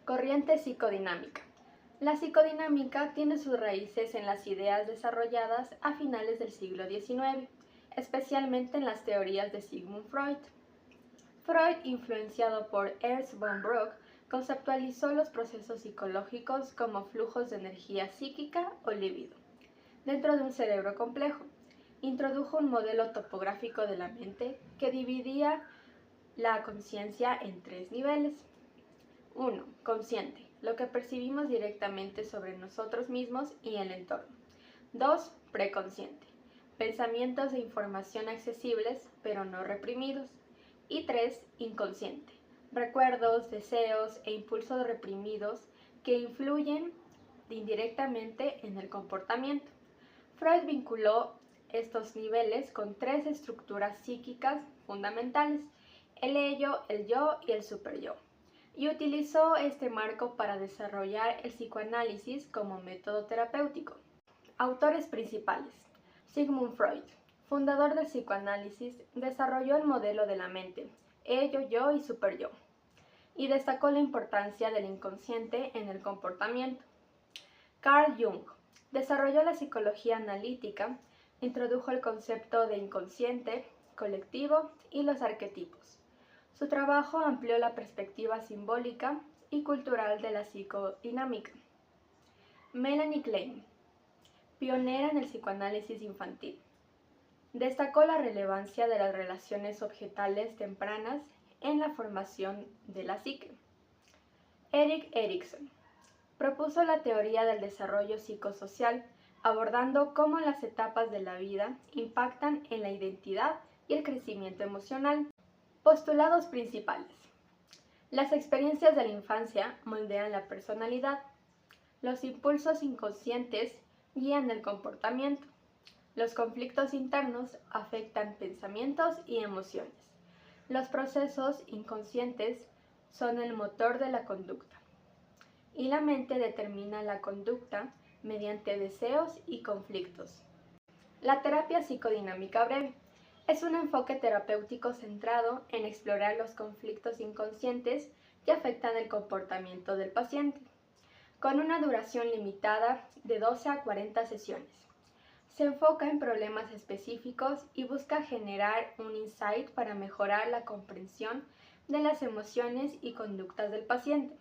Corriente psicodinámica. La psicodinámica tiene sus raíces en las ideas desarrolladas a finales del siglo XIX, especialmente en las teorías de Sigmund Freud. Freud, influenciado por Ernst von Brock, conceptualizó los procesos psicológicos como flujos de energía psíquica o líbido dentro de un cerebro complejo. Introdujo un modelo topográfico de la mente que dividía la conciencia en tres niveles. 1. Consciente, lo que percibimos directamente sobre nosotros mismos y el entorno. 2. Preconsciente, pensamientos e información accesibles pero no reprimidos. Y 3. Inconsciente, recuerdos, deseos e impulsos reprimidos que influyen indirectamente en el comportamiento. Freud vinculó estos niveles con tres estructuras psíquicas fundamentales: el ello, el yo y el superyo, y utilizó este marco para desarrollar el psicoanálisis como método terapéutico. Autores principales: Sigmund Freud, fundador del psicoanálisis, desarrolló el modelo de la mente, ello, yo y superyo, y destacó la importancia del inconsciente en el comportamiento. Carl Jung desarrolló la psicología analítica, introdujo el concepto de inconsciente, colectivo y los arquetipos. Su trabajo amplió la perspectiva simbólica y cultural de la psicodinámica. Melanie Klein, pionera en el psicoanálisis infantil, destacó la relevancia de las relaciones objetales tempranas en la formación de la psique. Erik Erikson propuso la teoría del desarrollo psicosocial, abordando cómo las etapas de la vida impactan en la identidad y el crecimiento emocional. Postulados principales: las experiencias de la infancia moldean la personalidad. Los impulsos inconscientes guían el comportamiento. Los conflictos internos afectan pensamientos y emociones. Los procesos inconscientes son el motor de la conducta. Y la mente determina la conducta mediante deseos y conflictos. La terapia psicodinámica breve es un enfoque terapéutico centrado en explorar los conflictos inconscientes que afectan el comportamiento del paciente, con una duración limitada de 12 a 40 sesiones. Se enfoca en problemas específicos y busca generar un insight para mejorar la comprensión de las emociones y conductas del paciente,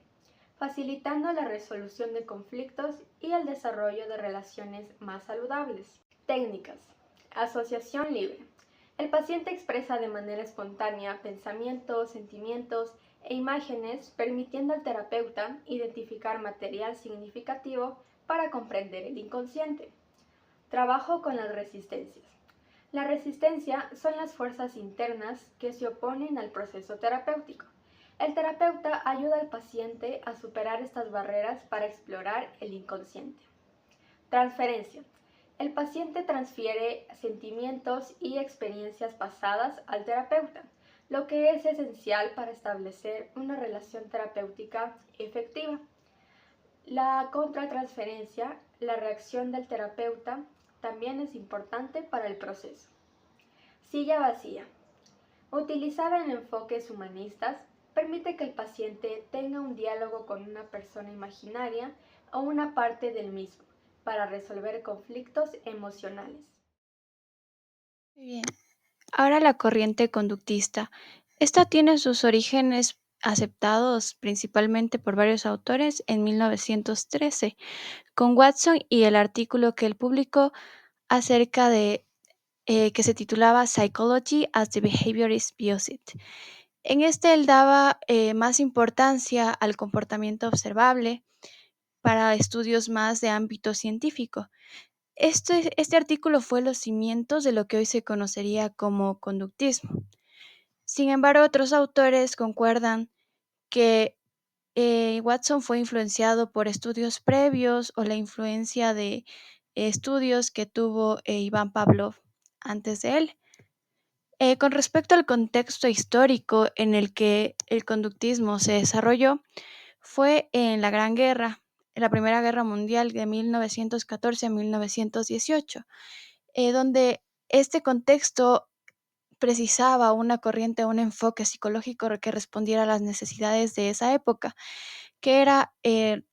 facilitando la resolución de conflictos y el desarrollo de relaciones más saludables. Técnicas: asociación libre. El paciente expresa de manera espontánea pensamientos, sentimientos e imágenes, permitiendo al terapeuta identificar material significativo para comprender el inconsciente. Trabajo con las resistencias. La resistencia son las fuerzas internas que se oponen al proceso terapéutico. El terapeuta ayuda al paciente a superar estas barreras para explorar el inconsciente. Transferencia. El paciente transfiere sentimientos y experiencias pasadas al terapeuta, lo que es esencial para establecer una relación terapéutica efectiva. La contratransferencia, la reacción del terapeuta, también es importante para el proceso. Silla vacía. Utilizada en enfoques humanistas, permite que el paciente tenga un diálogo con una persona imaginaria o una parte del mismo para resolver conflictos emocionales. Muy bien. Ahora la corriente conductista. Esta tiene sus orígenes aceptados principalmente por varios autores en 1913, con Watson y el artículo que él publicó acerca de que se titulaba Psychology as the Behaviorist Views It. En este él daba más importancia al comportamiento observable para estudios más de ámbito científico. Este artículo fue los cimientos de lo que hoy se conocería como conductismo. Sin embargo, otros autores concuerdan que Watson fue influenciado por estudios previos o la influencia de estudios que tuvo Iván Pavlov antes de él. Con respecto al contexto histórico en el que el conductismo se desarrolló, fue en la Gran Guerra, en la Primera Guerra Mundial de 1914 a 1918, donde este contexto precisaba una corriente, un enfoque psicológico que respondiera a las necesidades de esa época, que era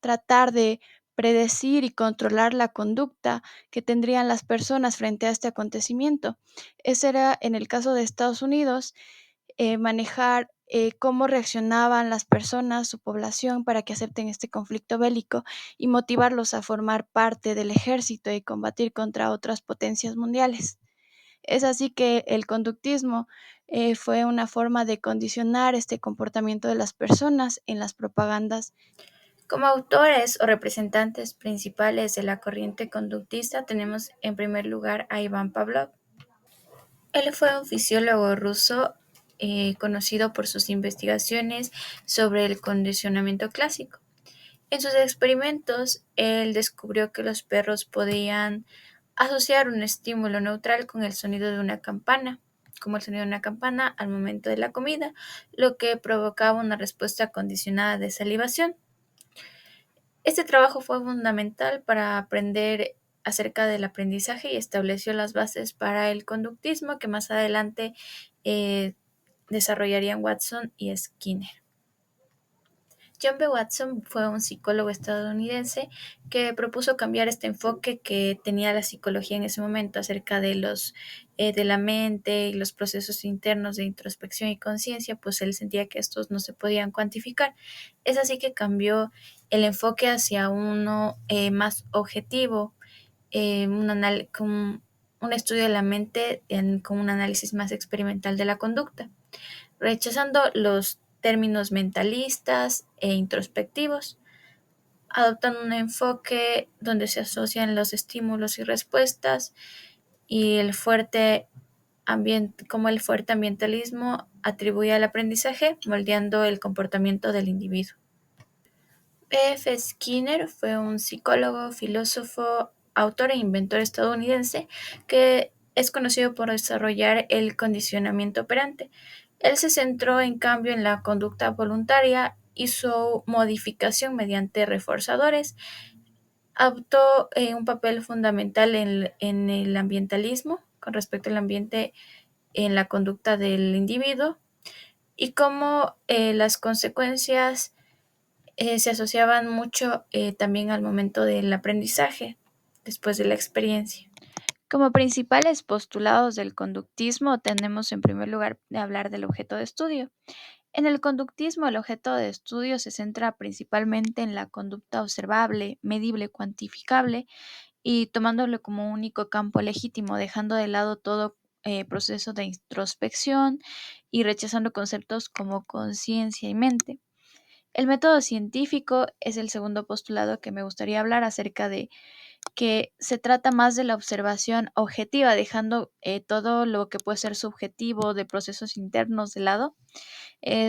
tratar de predecir y controlar la conducta que tendrían las personas frente a este acontecimiento. Ese era, en el caso de Estados Unidos, manejar cómo reaccionaban las personas, su población, para que acepten este conflicto bélico y motivarlos a formar parte del ejército y combatir contra otras potencias mundiales. Es así que el conductismo fue una forma de condicionar este comportamiento de las personas en las propagandas. Como autores o representantes principales de la corriente conductista tenemos en primer lugar a Iván Pavlov. Él fue un fisiólogo ruso conocido por sus investigaciones sobre el condicionamiento clásico. En sus experimentos, él descubrió que los perros podían asociar un estímulo neutral con el sonido de una campana, como el sonido de una campana al momento de la comida, lo que provocaba una respuesta condicionada de salivación. Este trabajo fue fundamental para aprender acerca del aprendizaje y estableció las bases para el conductismo que más adelante eh, desarrollarían Watson y Skinner. John B. Watson fue un psicólogo estadounidense que propuso cambiar este enfoque que tenía la psicología en ese momento acerca de la mente y los procesos internos de introspección y conciencia, pues él sentía que estos no se podían cuantificar. Es así que cambió el enfoque hacia uno más objetivo, con un estudio de la mente con un análisis más experimental de la conducta, rechazando los términos mentalistas e introspectivos, adoptan un enfoque donde se asocian los estímulos y respuestas y como el fuerte ambientalismo atribuye al aprendizaje, moldeando el comportamiento del individuo. B.F. Skinner fue un psicólogo, filósofo, autor e inventor estadounidense que es conocido por desarrollar el condicionamiento operante. Él se centró en cambio en la conducta voluntaria y su modificación mediante reforzadores. Adoptó un papel fundamental en el ambientalismo con respecto al ambiente en la conducta del individuo y cómo las consecuencias se asociaban mucho también al momento del aprendizaje, después de la experiencia. Como principales postulados del conductismo, tenemos en primer lugar de hablar del objeto de estudio. En el conductismo, el objeto de estudio se centra principalmente en la conducta observable, medible, cuantificable y tomándolo como único campo legítimo, dejando de lado todo proceso de introspección y rechazando conceptos como conciencia y mente. El método científico es el segundo postulado que me gustaría hablar acerca de que se trata más de la observación objetiva, dejando todo lo que puede ser subjetivo de procesos internos de lado,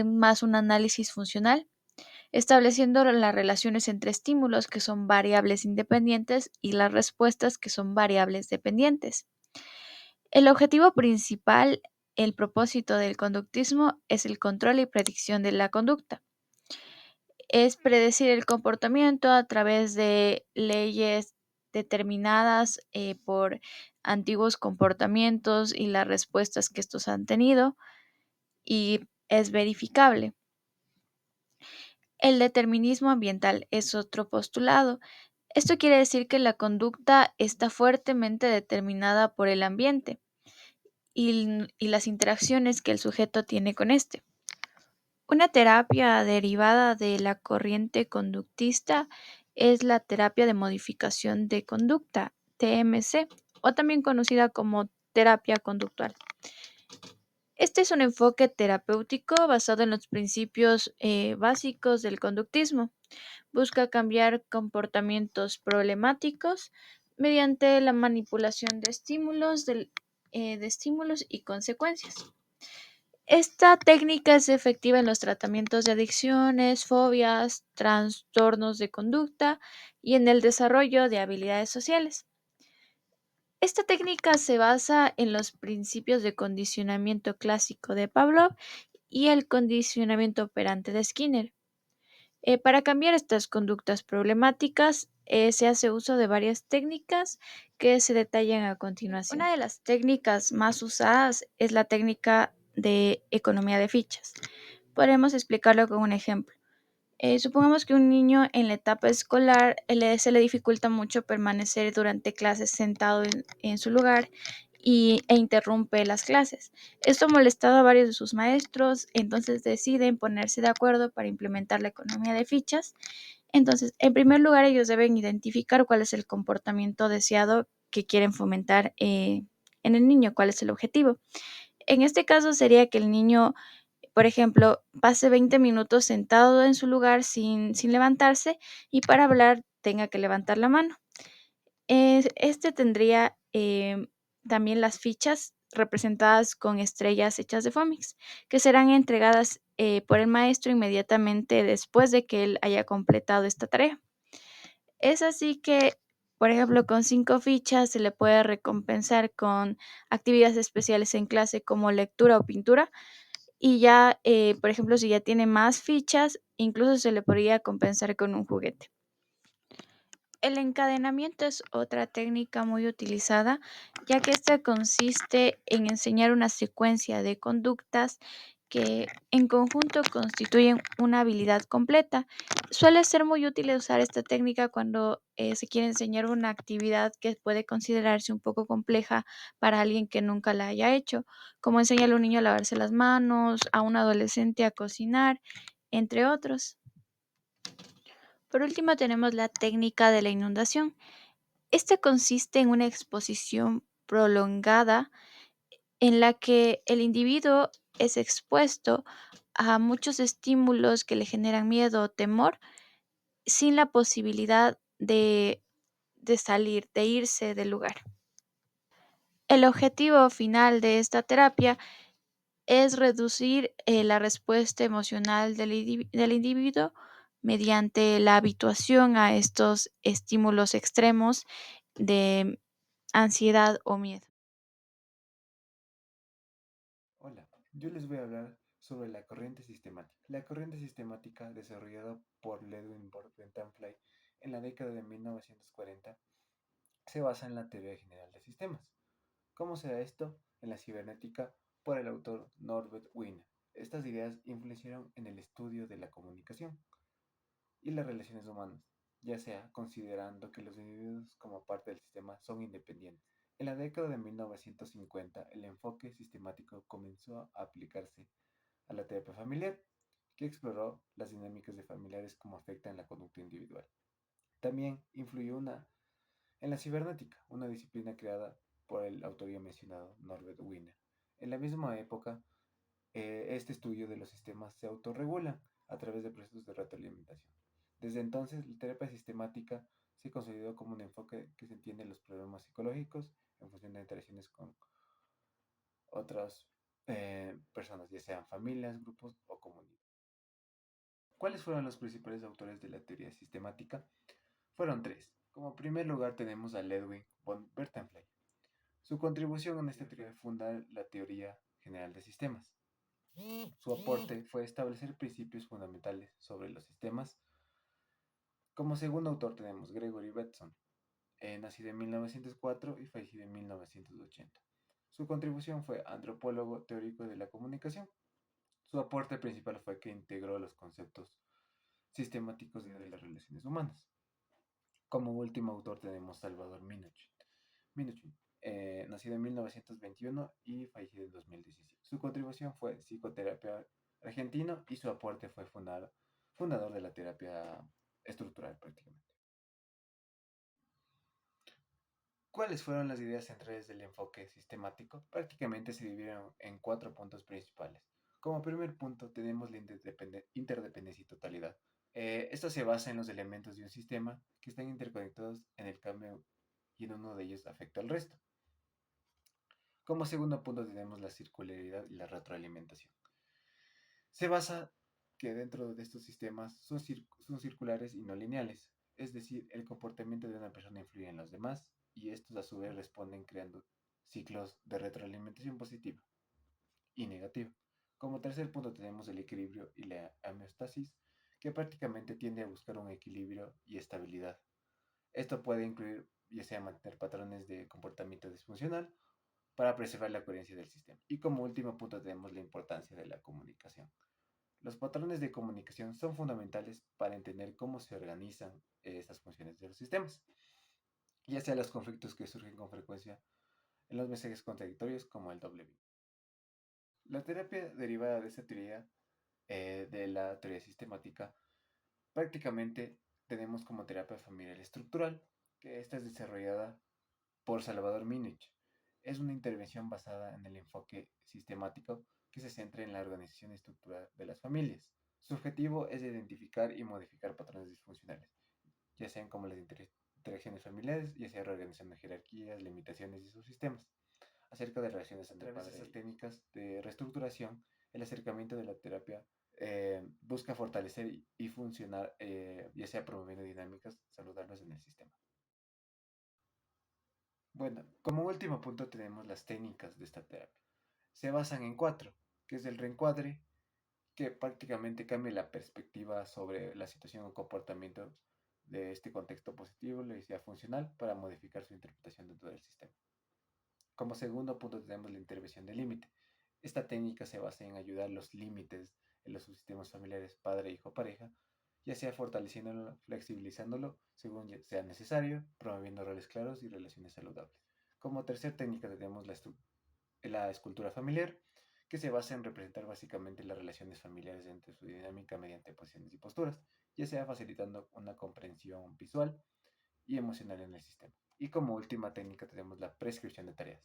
más un análisis funcional, estableciendo las relaciones entre estímulos que son variables independientes y las respuestas que son variables dependientes. El objetivo principal, el propósito del conductismo es el control y predicción de la conducta. Es predecir el comportamiento a través de leyes determinadas por antiguos comportamientos y las respuestas que estos han tenido, y es verificable. El determinismo ambiental es otro postulado. Esto quiere decir que la conducta está fuertemente determinada por el ambiente y las interacciones que el sujeto tiene con este. Una terapia derivada de la corriente conductista es la terapia de modificación de conducta, TMC, o también conocida como terapia conductual. Este es un enfoque terapéutico basado en los principios básicos del conductismo. Busca cambiar comportamientos problemáticos mediante la manipulación de estímulos y consecuencias. Esta técnica es efectiva en los tratamientos de adicciones, fobias, trastornos de conducta y en el desarrollo de habilidades sociales. Esta técnica se basa en los principios de condicionamiento clásico de Pavlov y el condicionamiento operante de Skinner. Para cambiar estas conductas problemáticas, se hace uso de varias técnicas que se detallan a continuación. Una de las técnicas más usadas es la técnica de economía de fichas. Podemos explicarlo con un ejemplo. Supongamos que un niño en la etapa escolar se le dificulta mucho permanecer durante clases sentado en su lugar e interrumpe las clases. Esto ha molestado a varios de sus maestros, entonces deciden ponerse de acuerdo para implementar la economía de fichas. Entonces, en primer lugar, ellos deben identificar cuál es el comportamiento deseado que quieren fomentar en el niño, cuál es el objetivo. En este caso sería que el niño, por ejemplo, pase 20 minutos sentado en su lugar sin levantarse y para hablar tenga que levantar la mano. Este tendría también las fichas representadas con estrellas hechas de Fomix, que serán entregadas por el maestro inmediatamente después de que él haya completado esta tarea. Es así que, por ejemplo, con 5 fichas se le puede recompensar con actividades especiales en clase como lectura o pintura. Y ya, por ejemplo, si ya tiene más fichas, incluso se le podría compensar con un juguete. El encadenamiento es otra técnica muy utilizada, ya que esta consiste en enseñar una secuencia de conductas que en conjunto constituyen una habilidad completa. Suele ser muy útil usar esta técnica cuando se quiere enseñar una actividad que puede considerarse un poco compleja para alguien que nunca la haya hecho, como enseñarle a un niño a lavarse las manos, a un adolescente a cocinar, entre otros. Por último, tenemos la técnica de la inundación. Esta consiste en una exposición prolongada en la que el individuo es expuesto a muchos estímulos que le generan miedo o temor sin la posibilidad de salir, de irse del lugar. El objetivo final de esta terapia es reducir la respuesta emocional del individuo mediante la habituación a estos estímulos extremos de ansiedad o miedo. Hola, yo les voy a hablar sobre la corriente sistemática. La corriente sistemática, desarrollada por Ludwig Bernstein en la década de 1940, se basa en la teoría general de sistemas. ¿Cómo se da esto? En la cibernética por el autor Norbert Wiener. Estas ideas influenciaron en el estudio de la comunicación y las relaciones humanas, ya sea considerando que los individuos como parte del sistema son independientes. En la década de 1950, el enfoque sistemático comenzó a aplicarse a la terapia familiar, que exploró las dinámicas de familiares como afectan la conducta individual. También influyó en la cibernética, una disciplina creada por el autor ya mencionado Norbert Wiener. En la misma época, este estudio de los sistemas se autorregula a través de procesos de retroalimentación. Desde entonces, la terapia sistemática se consolidó como un enfoque que se entiende los problemas psicológicos en función de interacciones con otras personas, ya sean familias, grupos o comunidades. ¿Cuáles fueron los principales autores de la teoría sistemática? Fueron tres. Como primer lugar tenemos a Ludwig von Bernstein. Su contribución en esta teoría funda la teoría general de sistemas. Su aporte fue establecer principios fundamentales sobre los sistemas. Como segundo autor tenemos Gregory Bateson, nacido en 1904 y fallecido en 1980. Su contribución fue antropólogo teórico de la comunicación. Su aporte principal fue que integró los conceptos sistemáticos de las relaciones humanas. Como último autor tenemos Salvador Minuchin, nacido en 1921 y fallecido en 2017. Su contribución fue psicoterapia argentino y su aporte fue fundador de la terapia estructural prácticamente. ¿Cuáles fueron las ideas centrales del enfoque sistemático? Prácticamente se dividieron en 4 puntos principales. Como primer punto tenemos la interdependencia y totalidad. Esto se basa en los elementos de un sistema que están interconectados en el cambio y en uno de ellos afecta al resto. Como segundo punto tenemos la circularidad y la retroalimentación. Se basa que dentro de estos sistemas son circulares y no lineales, es decir, el comportamiento de una persona influye en los demás y estos a su vez responden creando ciclos de retroalimentación positiva y negativa. Como tercer punto tenemos el equilibrio y la homeostasis, que prácticamente tiende a buscar un equilibrio y estabilidad. Esto puede incluir ya sea mantener patrones de comportamiento disfuncional para preservar la coherencia del sistema. Y como último punto tenemos la importancia de la comunicación. Los patrones de comunicación son fundamentales para entender cómo se organizan estas funciones de los sistemas, ya sea los conflictos que surgen con frecuencia en los mensajes contradictorios como el doble bit. La terapia derivada de esta teoría, de la teoría sistemática, prácticamente tenemos como terapia familiar estructural, que esta es desarrollada por Salvador Minich. Es una intervención basada en el enfoque sistemático que se centra en la organización estructural de las familias. Su objetivo es identificar y modificar patrones disfuncionales, ya sean como las interacciones familiares, ya sea reorganizando jerarquías, limitaciones y subsistemas. Acerca de relaciones entre padres, esas técnicas de reestructuración, el acercamiento de la terapia busca fortalecer y funcionar, ya sea promoviendo dinámicas saludables en el sistema. Bueno, como último punto tenemos las técnicas de esta terapia. Se basan en 4, que es el reencuadre, que prácticamente cambia la perspectiva sobre la situación o comportamiento de este contexto positivo, la idea funcional, para modificar su interpretación dentro del sistema. Como segundo punto tenemos la intervención de límite. Esta técnica se basa en ayudar los límites en los subsistemas familiares padre, hijo, pareja, ya sea fortaleciéndolo, flexibilizándolo según sea necesario, promoviendo roles claros y relaciones saludables. Como tercera técnica tenemos la escultura familiar, que se basa en representar básicamente las relaciones familiares dentro de su dinámica mediante posiciones y posturas, ya sea facilitando una comprensión visual y emocional en el sistema. Y como última técnica tenemos la prescripción de tareas,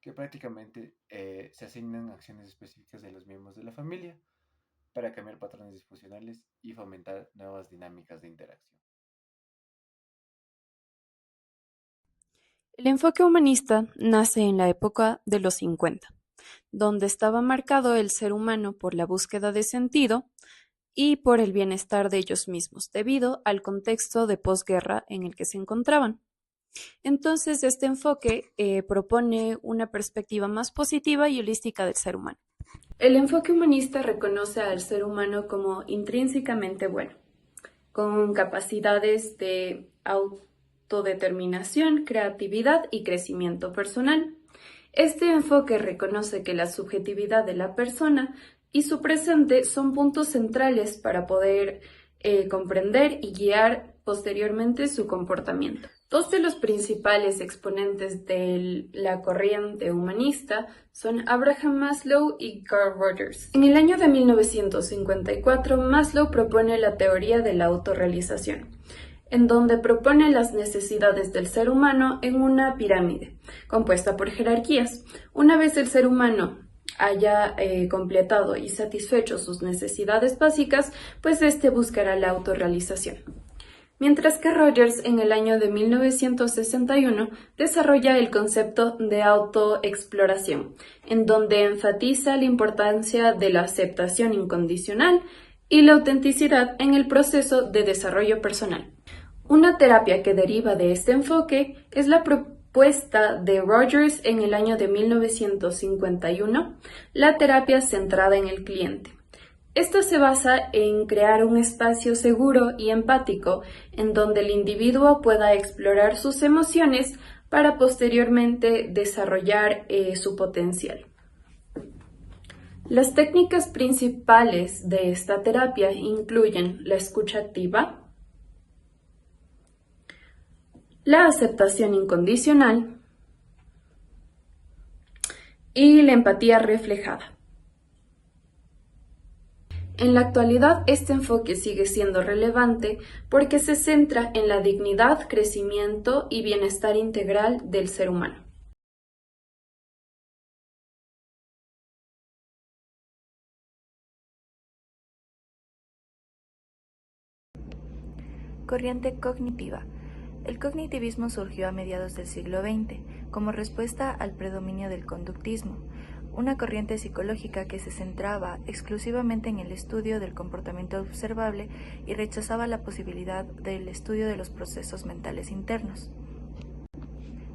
que prácticamente se asignan acciones específicas de los miembros de la familia para cambiar patrones disfuncionales y fomentar nuevas dinámicas de interacción. El enfoque humanista nace en la época de los 50, donde estaba marcado el ser humano por la búsqueda de sentido y por el bienestar de ellos mismos, debido al contexto de posguerra en el que se encontraban. Entonces, este enfoque propone una perspectiva más positiva y holística del ser humano. El enfoque humanista reconoce al ser humano como intrínsecamente bueno, con capacidades de autodeterminación, creatividad y crecimiento personal. Este enfoque reconoce que la subjetividad de la persona y su presente son puntos centrales para poder comprender y guiar posteriormente su comportamiento. Dos de los principales exponentes de la corriente humanista son Abraham Maslow y Carl Rogers. En el año de 1954, Maslow propone la teoría de la autorrealización, en donde propone las necesidades del ser humano en una pirámide, compuesta por jerarquías. Una vez el ser humano haya completado y satisfecho sus necesidades básicas, pues este buscará la autorrealización. Mientras que Rogers en el año de 1961 desarrolla el concepto de autoexploración, en donde enfatiza la importancia de la aceptación incondicional y la autenticidad en el proceso de desarrollo personal. Una terapia que deriva de este enfoque es la propuesta de Rogers en el año de 1951, la terapia centrada en el cliente. Esto se basa en crear un espacio seguro y empático en donde el individuo pueda explorar sus emociones para posteriormente desarrollar su potencial. Las técnicas principales de esta terapia incluyen la escucha activa, la aceptación incondicional y la empatía reflejada. En la actualidad, este enfoque sigue siendo relevante porque se centra en la dignidad, crecimiento y bienestar integral del ser humano. Corriente cognitiva. El cognitivismo surgió a mediados del siglo XX como respuesta al predominio del conductismo, una corriente psicológica que se centraba exclusivamente en el estudio del comportamiento observable y rechazaba la posibilidad del estudio de los procesos mentales internos.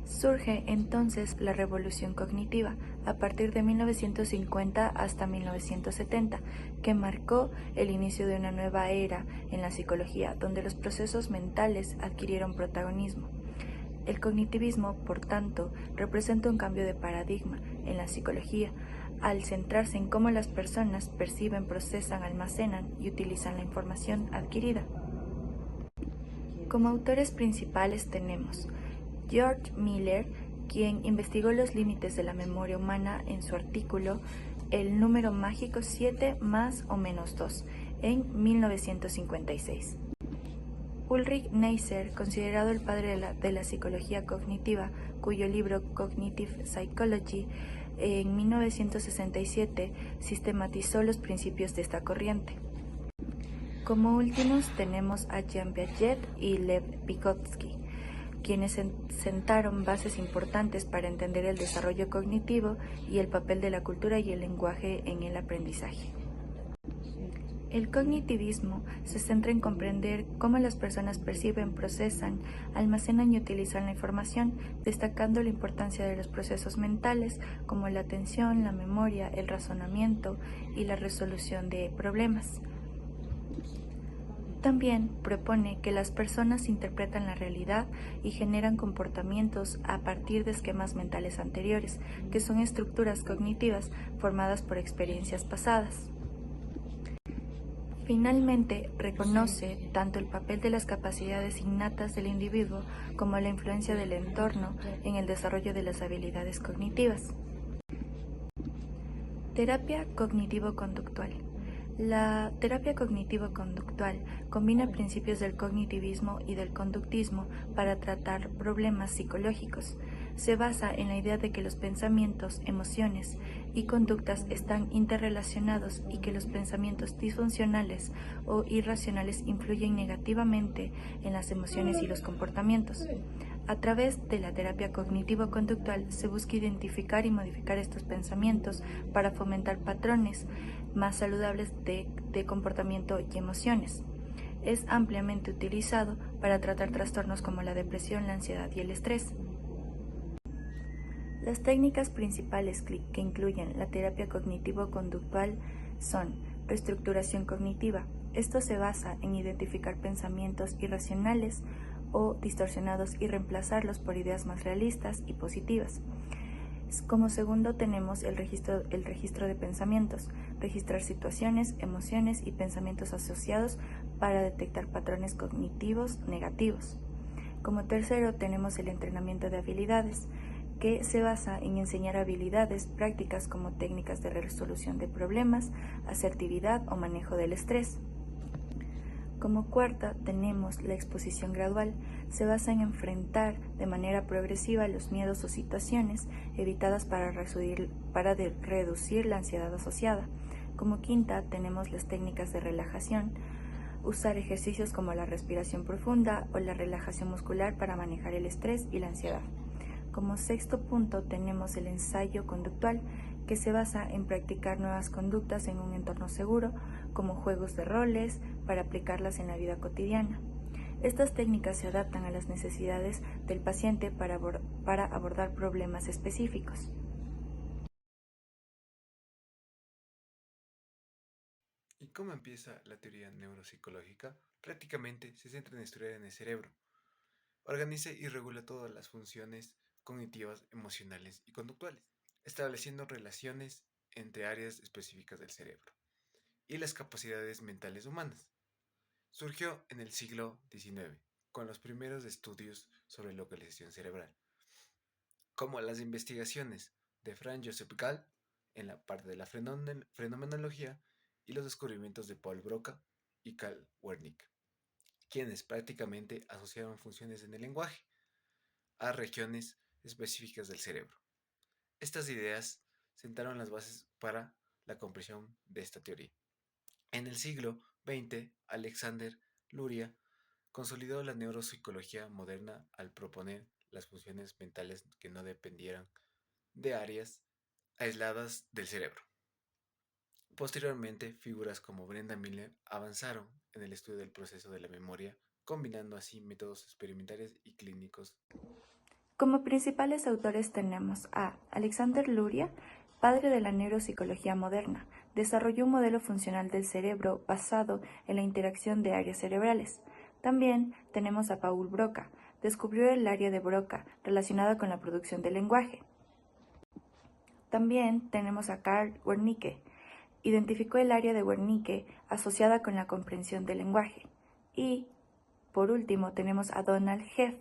Surge entonces la revolución cognitiva a partir de 1950 hasta 1970, que marcó el inicio de una nueva era en la psicología, donde los procesos mentales adquirieron protagonismo. El cognitivismo, por tanto, representa un cambio de paradigma en la psicología, al centrarse en cómo las personas perciben, procesan, almacenan y utilizan la información adquirida. Como autores principales tenemos George Miller, quien investigó los límites de la memoria humana en su artículo El número mágico 7 más o menos 2, en 1956. Ulrich Neisser, considerado el padre de la psicología cognitiva, cuyo libro Cognitive Psychology en 1967 sistematizó los principios de esta corriente. Como últimos tenemos a Jean Piaget y Lev Vygotsky, quienes sentaron bases importantes para entender el desarrollo cognitivo y el papel de la cultura y el lenguaje en el aprendizaje. El cognitivismo se centra en comprender cómo las personas perciben, procesan, almacenan y utilizan la información, destacando la importancia de los procesos mentales como la atención, la memoria, el razonamiento y la resolución de problemas. También propone que las personas interpretan la realidad y generan comportamientos a partir de esquemas mentales anteriores, que son estructuras cognitivas formadas por experiencias pasadas. Finalmente, reconoce tanto el papel de las capacidades innatas del individuo como la influencia del entorno en el desarrollo de las habilidades cognitivas. Terapia cognitivo-conductual. La terapia cognitivo-conductual combina principios del cognitivismo y del conductismo para tratar problemas psicológicos. Se basa en la idea de que los pensamientos, emociones y conductas están interrelacionados y que los pensamientos disfuncionales o irracionales influyen negativamente en las emociones y los comportamientos. A través de la terapia cognitivo-conductual se busca identificar y modificar estos pensamientos para fomentar patrones más saludables de comportamiento y emociones. Es ampliamente utilizado para tratar trastornos como la depresión, la ansiedad y el estrés. Las técnicas principales que incluyen la terapia cognitivo-conductual son reestructuración cognitiva. Esto se basa en identificar pensamientos irracionales o distorsionados y reemplazarlos por ideas más realistas y positivas. Como segundo tenemos el registro de pensamientos, registrar situaciones, emociones y pensamientos asociados para detectar patrones cognitivos negativos. Como tercero tenemos el entrenamiento de habilidades, que se basa en enseñar habilidades prácticas como técnicas de resolución de problemas, asertividad o manejo del estrés. Como cuarta tenemos la exposición gradual. Se basa en enfrentar de manera progresiva los miedos o situaciones evitadas para reducir la ansiedad asociada. Como quinta tenemos las técnicas de relajación. Usar ejercicios como la respiración profunda o la relajación muscular para manejar el estrés y la ansiedad. Como sexto punto tenemos el ensayo conductual, que se basa en practicar nuevas conductas en un entorno seguro, como juegos de roles, para aplicarlas en la vida cotidiana. Estas técnicas se adaptan a las necesidades del paciente para abordar problemas específicos. ¿Y cómo empieza la teoría neuropsicológica? Prácticamente se centra en estudiar en el cerebro. Organiza y regula todas las funciones cognitivas, emocionales y conductuales, estableciendo relaciones entre áreas específicas del cerebro y las capacidades mentales humanas. Surgió en el siglo XIX, con los primeros estudios sobre localización cerebral, como las investigaciones de Franz Joseph Gall en la parte de la fenomenología y los descubrimientos de Paul Broca y Karl Wernicke, quienes prácticamente asociaron funciones en el lenguaje a regiones específicas del cerebro. Estas ideas sentaron las bases para la comprensión de esta teoría. En el siglo XX, Alexander Luria consolidó la neuropsicología moderna al proponer las funciones mentales que no dependieran de áreas aisladas del cerebro. Posteriormente, figuras como Brenda Miller avanzaron en el estudio del proceso de la memoria, combinando así métodos experimentales y clínicos. Como principales autores tenemos a Alexander Luria, padre de la neuropsicología moderna. Desarrolló un modelo funcional del cerebro basado en la interacción de áreas cerebrales. También tenemos a Paul Broca, descubrió el área de Broca relacionada con la producción del lenguaje. También tenemos a Carl Wernicke. Identificó el área de Wernicke asociada con la comprensión del lenguaje. Y, por último, tenemos a Donald Hess.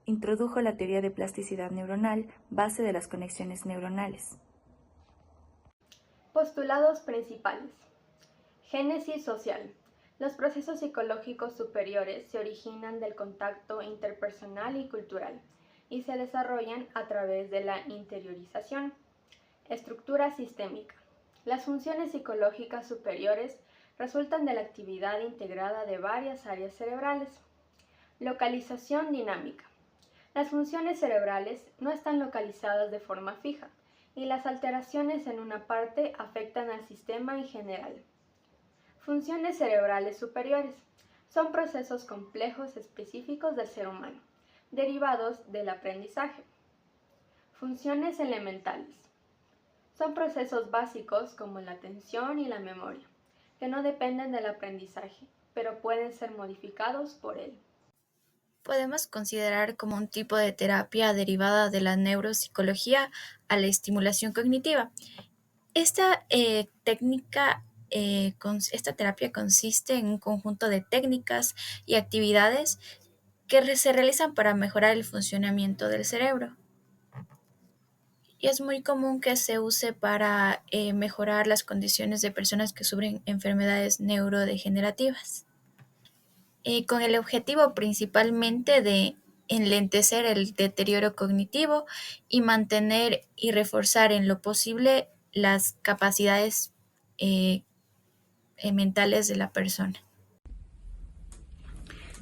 Introdujo la teoría de plasticidad neuronal, base de las conexiones neuronales. Postulados principales. Génesis social. Los procesos psicológicos superiores se originan del contacto interpersonal y cultural y se desarrollan a través de la interiorización. Estructura sistémica. Las funciones psicológicas superiores resultan de la actividad integrada de varias áreas cerebrales. Localización dinámica. Las funciones cerebrales no están localizadas de forma fija y las alteraciones en una parte afectan al sistema en general. Funciones cerebrales superiores. Son procesos complejos específicos del ser humano, derivados del aprendizaje. Funciones elementales. Son procesos básicos como la atención y la memoria, que no dependen del aprendizaje, pero pueden ser modificados por él. Podemos considerar como un tipo de terapia derivada de la neuropsicología a la estimulación cognitiva. Esta terapia consiste en un conjunto de técnicas y actividades que se realizan para mejorar el funcionamiento del cerebro. Y es muy común que se use para mejorar las condiciones de personas que sufren enfermedades neurodegenerativas, con el objetivo principalmente de enlentecer el deterioro cognitivo y mantener y reforzar en lo posible las capacidades mentales de la persona.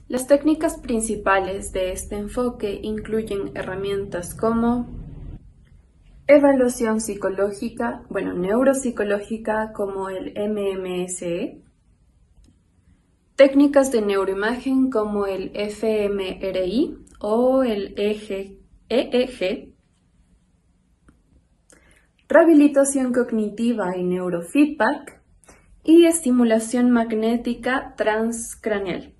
Las técnicas principales de este enfoque incluyen herramientas como evaluación psicológica, neuropsicológica como el MMSE, técnicas de neuroimagen como el fMRI o el EEG, rehabilitación cognitiva y neurofeedback y estimulación magnética transcraneal.